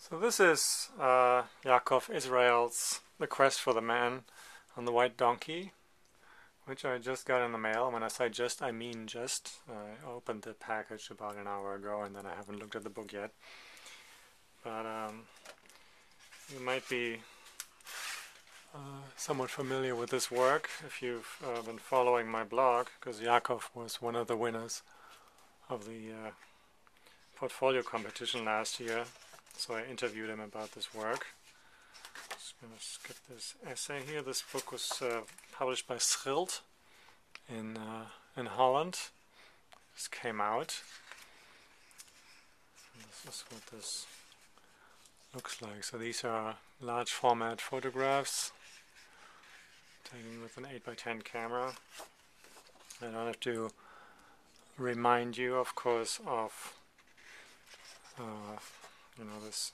So this is Yaakov Israel's The Quest for the Man on the White Donkey, which I just got in the mail. When I say just, I mean just. I opened the package about an hour ago and then I haven't looked at the book yet. But you might be somewhat familiar with this work if you've been following my blog, because Yaakov was one of the winners of the portfolio competition last year. So I interviewed him about this work. Just going to skip this essay here. This book was published by Schild in Holland. This came out. And this is what this looks like. So these are large format photographs taken with an 8x10 camera. I don't have to remind you, of course, of this,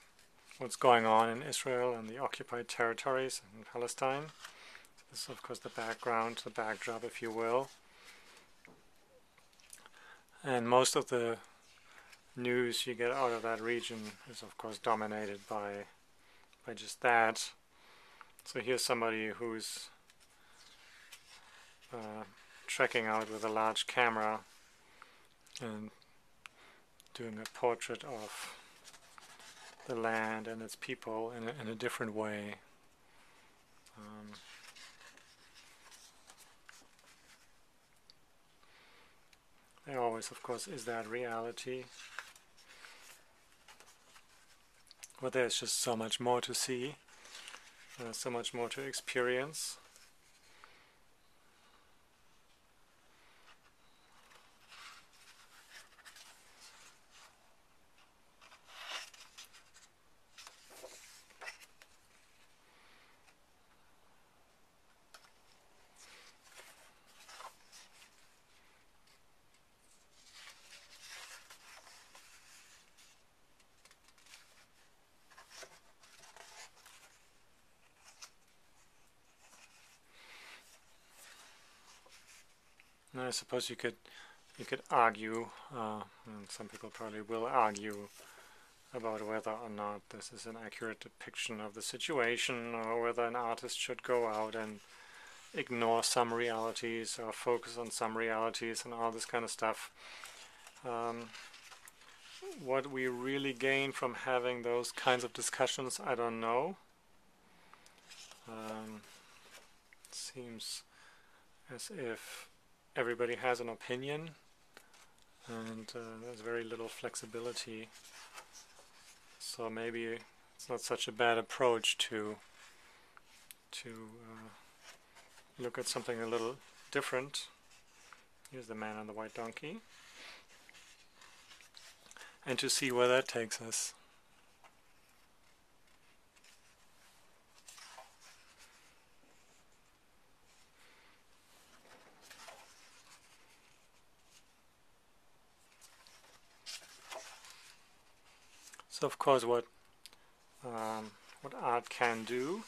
what's going on in Israel and the occupied territories in Palestine. This is, of course, the background, the backdrop, if you will. And most of the news you get out of that region is, of course, dominated by just that. So here's somebody who's trekking out with a large camera and doing a portrait of the land and its people in a different way. There always, of course, is that reality, but there's just so much more to see, so much more to experience. And I suppose you could argue, and some people probably will argue, about whether or not this is an accurate depiction of the situation, or whether an artist should go out and ignore some realities or focus on some realities and all this kind of stuff. What we really gain from having those kinds of discussions, I don't know. It seems as if everybody has an opinion, and there's very little flexibility. So maybe it's not such a bad approach to look at something a little different. Here's the man on the white donkey, and to see where that takes us. So of course what art can do,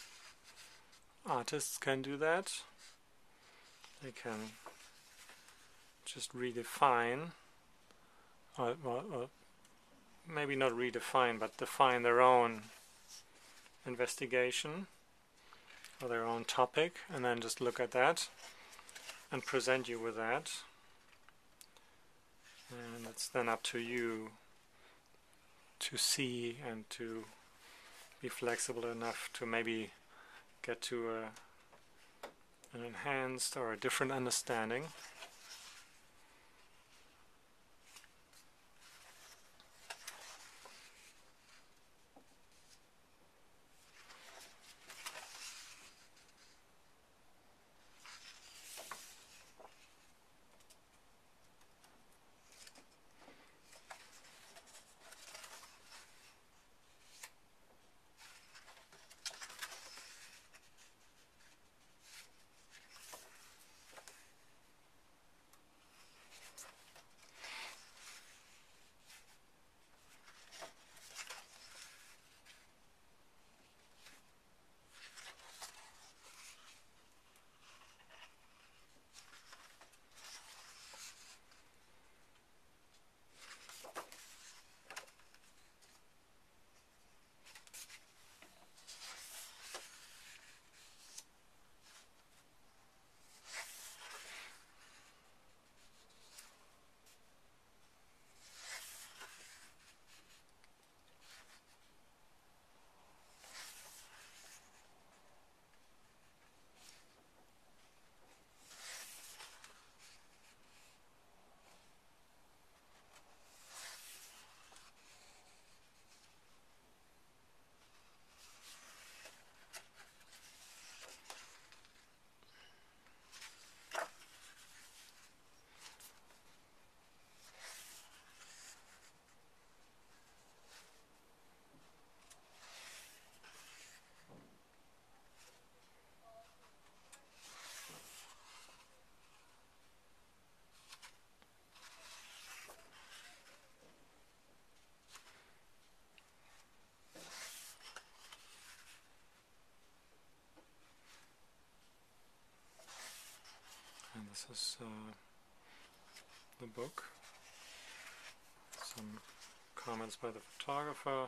artists can do that. They can just redefine, or maybe not redefine, but define their own investigation or their own topic, and then just look at that and present you with that. And it's then up to you to see and to be flexible enough to maybe get to an enhanced or a different understanding. This is the book. Some comments by the photographer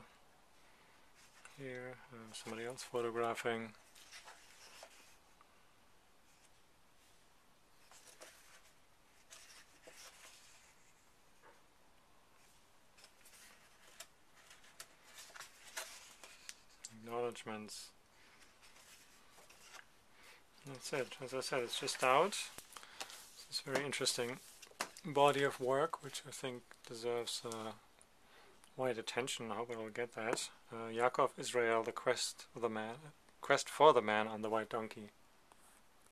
here, somebody else photographing. Acknowledgements. That's it. As I said, it's just out. It's a very interesting body of work, which I think deserves wide attention. I hope it will get that. Yaakov, Israel, the quest for the man on the white donkey.